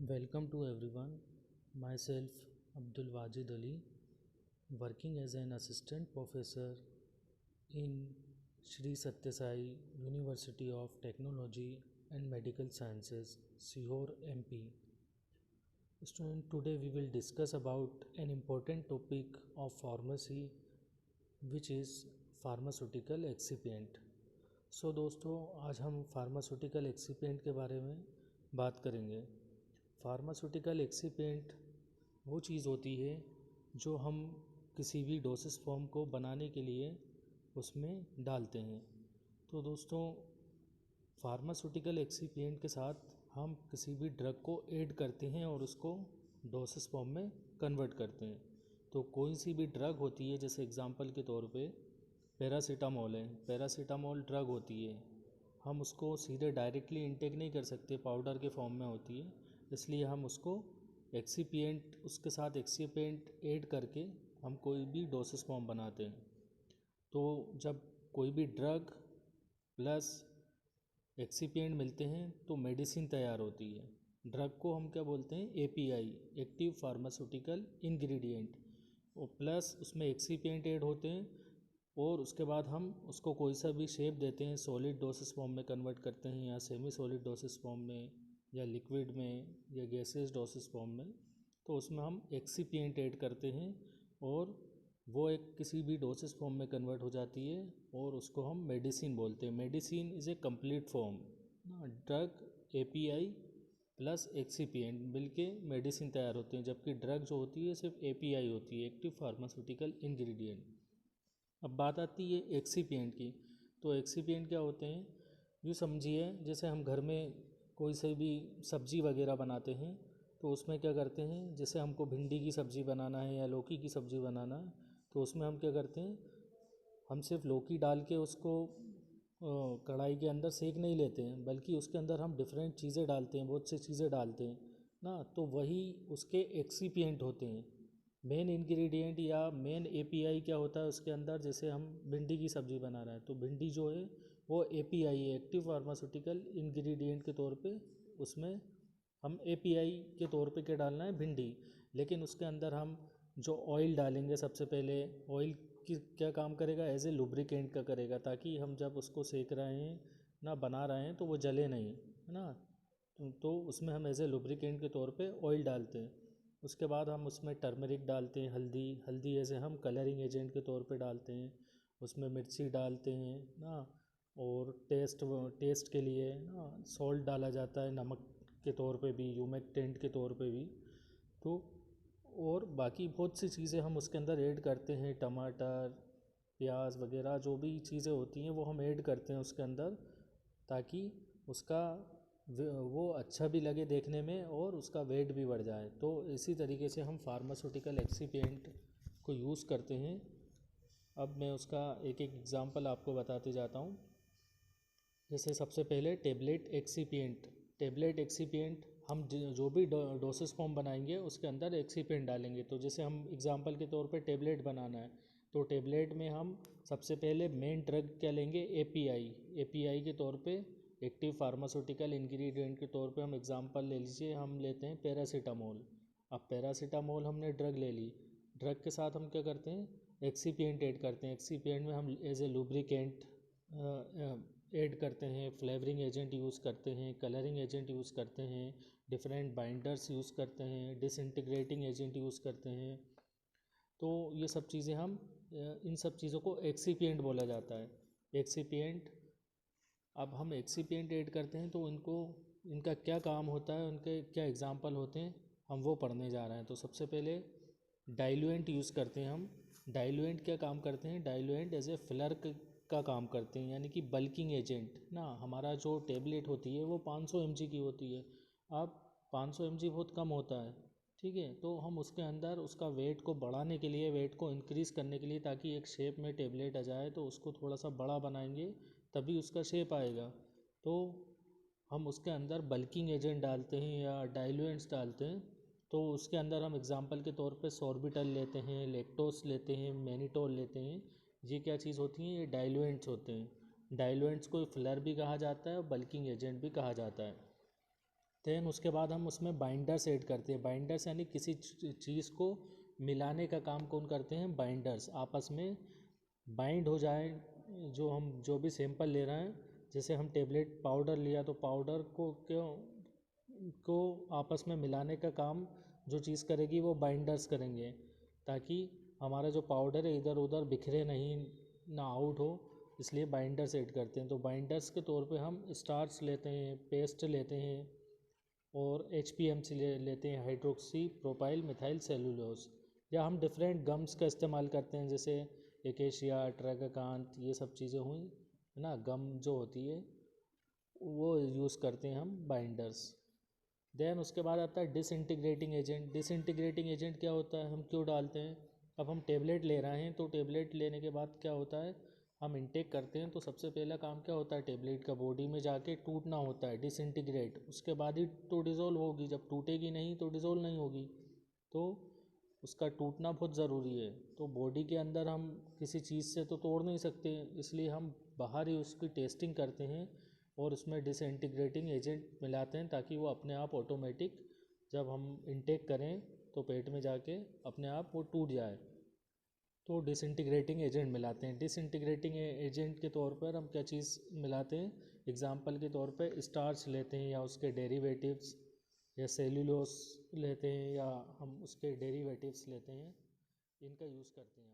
Welcome to everyone. Myself Abdul Wajid Ali, working as an assistant professor in Sri Satya Sai University of Technology and Medical Sciences, Sihor, MP. Student, today we will discuss about an important topic of pharmacy, which is pharmaceutical excipient. दोस्तों आज हम pharmaceutical एक्सीपेंट के बारे में बात करेंगे। Pharmaceutical एक्सीपेंट वो चीज़ होती है जो हम किसी भी डोसेस फॉर्म को बनाने के लिए उसमें डालते हैं। तो दोस्तों फार्मास्यूटिकल एक्सीपेंट के साथ हम किसी भी ड्रग को ऐड करते हैं और उसको डोसेस फॉर्म में कन्वर्ट करते हैं। तो कोई सी भी ड्रग होती है, जैसे एग्जांपल के तौर पे पैरासीटामोल है, पैरासीटामोल ड्रग होती है, हम उसको सीधे डायरेक्टली इनटेक नहीं कर सकते, पाउडर के फॉर्म में होती है, इसलिए हम उसको एक्सीपिएंट उसके साथ एक्सीपिएंट ऐड करके हम कोई भी डोसेस फॉर्म बनाते हैं। तो जब कोई भी ड्रग प्लस एक्सीपिएंट मिलते हैं तो मेडिसिन तैयार होती है। ड्रग को हम क्या बोलते हैं, एपीआई, एक्टिव फार्मास्यूटिकल इंग्रेडिएंट, और प्लस उसमें एक्सीपिएंट ऐड होते हैं और उसके बाद हम उसको कोई सा भी शेप देते हैं, सॉलिड डोसेस फॉर्म में कन्वर्ट करते हैं या सेमी सॉलिड डोसेस फॉर्म में या लिक्विड में या गैसेस डोसेस फॉर्म में, तो उसमें हम एक्सीपिएंट ऐड करते हैं और वो एक किसी भी डोसेस फॉर्म में कन्वर्ट हो जाती है और उसको हम मेडिसिन बोलते हैं। Medicine is a complete form, drug API plus excipient मिलके मेडिसिन तैयार होते हैं, जबकि ड्रग जो होती है सिर्फ एपीआई होती है, एक्टिव फार्मास्यूटिकल इंग्रेडिएंट। अब बात आती है एक्सीपिएंट की। तो एक्सीपिएंट क्या होते हैं, यूँ समझिए जैसे हम घर में कोई से भी सब्ज़ी वगैरह बनाते हैं तो उसमें क्या करते हैं, जैसे हमको भिंडी की सब्ज़ी बनाना है या लौकी की सब्ज़ी बनाना है, तो उसमें हम क्या करते हैं, हम सिर्फ लौकी डाल के उसको कढ़ाई के अंदर सेक नहीं लेते हैं, बल्कि उसके अंदर हम डिफरेंट चीज़ें डालते हैं, बहुत सी चीज़ें डालते हैं ना, तो वही उसके एक्सीपिएंट होते हैं। मेन इंग्रेडिएंट या मेन एपीआई क्या होता है उसके अंदर, जैसे हम भिंडी की सब्ज़ी बना रहे हैं तो भिंडी जो है वो एपीआई है, एक्टिव फार्मास्यूटिकल इंग्रेडिएंट के तौर पे, उसमें हम एपीआई के तौर पे क्या डालना है, भिंडी। लेकिन उसके अंदर हम जो ऑयल डालेंगे, सबसे पहले ऑयल की क्या काम करेगा, एज ए लुब्रिकेंट का करेगा, ताकि हम जब उसको सेक रहे हैं ना, बना रहे हैं, तो वो जले नहीं, है ना। तो उसमें हम एज ए लुब्रिकेंट के तौर पे ऑयल डालते हैं। उसके बाद हम उसमें टर्मरिक डालते हैं, हल्दी हल्दी ऐसे हम कलरिंग एजेंट के तौर पे डालते हैं। उसमें मिर्ची डालते हैं ना, और टेस्ट के लिए ना सॉल्ट डाला जाता है, नमक के तौर पे भी, ह्यूमेक्टेंट के तौर पे भी। तो और बाकी बहुत सी चीज़ें हम उसके अंदर ऐड करते हैं, टमाटर प्याज वगैरह जो भी चीज़ें होती हैं वो हम ऐड करते हैं उसके अंदर, ताकि उसका वो अच्छा भी लगे देखने में और उसका वेट भी बढ़ जाए। तो इसी तरीके से हम फार्मास्यूटिकल एक्सीपिएंट को यूज़ करते हैं। अब मैं उसका एक एक एग्जांपल आपको बताते जाता हूँ। जैसे सबसे पहले टेबलेट एक्सीपिएंट हम जो भी डोसेस फॉर्म बनाएंगे उसके अंदर एक्सीपिएंट डालेंगे। तो जैसे हम एग्जांपल के तौर पे टेबलेट बनाना है, तो टेबलेट में हम सबसे पहले मेन ड्रग क्या लेंगे, एपीआई के तौर पे, एक्टिव फार्मास्यूटिकल इंग्रेडिएंट के तौर पे हम एग्जांपल ले लीजिए, हम लेते हैं पैरासीटामोल। अब पैरासीटामोल हमने ड्रग ले ली, ड्रग के साथ हम क्या करते हैं, एक्सीपिएंट ऐड करते हैं। एक्सीपिएंट में हम एज ए लुब्रिकेंट ऐड करते हैं, फ्लेवरिंग एजेंट यूज़ करते हैं, कलरिंग एजेंट यूज़ करते हैं, डिफरेंट बाइंडर्स यूज़ करते हैं, डिसइंटीग्रेटिंग एजेंट यूज़ करते हैं। तो ये सब चीज़ें हम इन सब चीज़ों को एक्सीपिएंट बोला जाता है, एक्सीपिएंट। अब हम एक्सीपिएंट ऐड करते हैं तो इनको, इनका क्या काम होता है, उनके क्या एग्जांपल होते हैं, हम वो पढ़ने जा रहे हैं। तो सबसे पहले डाइल्यूएंट यूज़ करते हैं हम। डाइल्यूएंट क्या काम करते हैं, डाइल्यूएंट एज ए फिलर का काम करते हैं, यानी कि बल्किंग एजेंट ना। हमारा जो टेबलेट होती है वो 500 mg की होती है। अब 500 mg बहुत कम होता है, ठीक है, तो हम उसके अंदर उसका वेट को बढ़ाने के लिए, वेट को इंक्रीज़ करने के लिए, ताकि एक शेप में टेबलेट आ जाए, तो उसको थोड़ा सा बड़ा बनाएंगे तभी उसका शेप आएगा। तो हम उसके अंदर बल्किंग एजेंट डालते हैं या डाइल्यूएंट्स डालते हैं। तो उसके अंदर हम एग्जांपल के तौर पे सॉर्बिटल लेते हैं, लैक्टोस लेते हैं, मैनिटोल लेते हैं। ये क्या चीज़ होती हैं, ये डाइल्यूएंट्स होते हैं। डाइल्यूएंट्स को फिलर भी कहा जाता है और बल्किंग एजेंट भी कहा जाता है। देन उसके बाद हम उसमें बाइंडर्स ऐड करते हैं। बाइंडर्स यानी किसी चीज़ को मिलाने का काम कौन करते हैं? बाइंडर्स। आपस में बाइंड हो जाए, जो हम जो भी सैंपल ले रहे हैं, जैसे हम टेबलेट पाउडर लिया तो पाउडर को आपस में मिलाने का काम जो चीज़ करेगी वो बाइंडर्स करेंगे, ताकि हमारा जो पाउडर है इधर उधर बिखरे नहीं, ना आउट हो, इसलिए बाइंडर्स ऐड करते हैं। तो बाइंडर्स के तौर पे हम स्टार्च लेते हैं, पेस्ट लेते हैं और HPMC लेते हैं, हाइड्रोक्सी प्रोपाइल मिथाइल सेलुलोज। या हम डिफरेंट गम्स का इस्तेमाल करते हैं, जैसे एकेशिया, ट्रैगाकांत, ये सब चीज़ें हुई है ना, गम जो होती है वो यूज़ करते हैं हम बाइंडर्स। देन उसके बाद आता है डिसइंटीग्रेटिंग एजेंट। डिसइंटीग्रेटिंग एजेंट क्या होता है, हम क्यों डालते हैं? अब हम टेबलेट ले रहे हैं तो टेबलेट लेने के बाद क्या होता है, हम इनटेक करते हैं तो सबसे पहला काम क्या होता है, टेबलेट का बॉडी में जाके टूटना होता है, डिसइंटीग्रेट, उसके बाद ही तो डिज़ोल्व होगी। जब टूटेगी नहीं तो डिज़ोल्व नहीं होगी, तो उसका टूटना बहुत ज़रूरी है। तो बॉडी के अंदर हम किसी चीज़ से तो तोड़ नहीं सकते, इसलिए हम बाहर ही उसकी टेस्टिंग करते हैं और उसमें डिसइंटीग्रेटिंग एजेंट मिलाते हैं, ताकि वो अपने आप ऑटोमेटिक जब हम इनटेक करें तो पेट में जाके अपने आप वो टूट जाए। तो डिसइंटीग्रेटिंग एजेंट मिलाते हैं। डिसइंटीग्रेटिंग एजेंट के तौर पर हम क्या चीज़ मिलाते हैं? एग्जाम्पल के तौर पर स्टार्च लेते हैं या उसके डेरिवेटिव्स, या सेल्यूलोस लेते हैं या हम उसके डेरिवेटिव्स लेते हैं, इनका यूज़ करते हैं।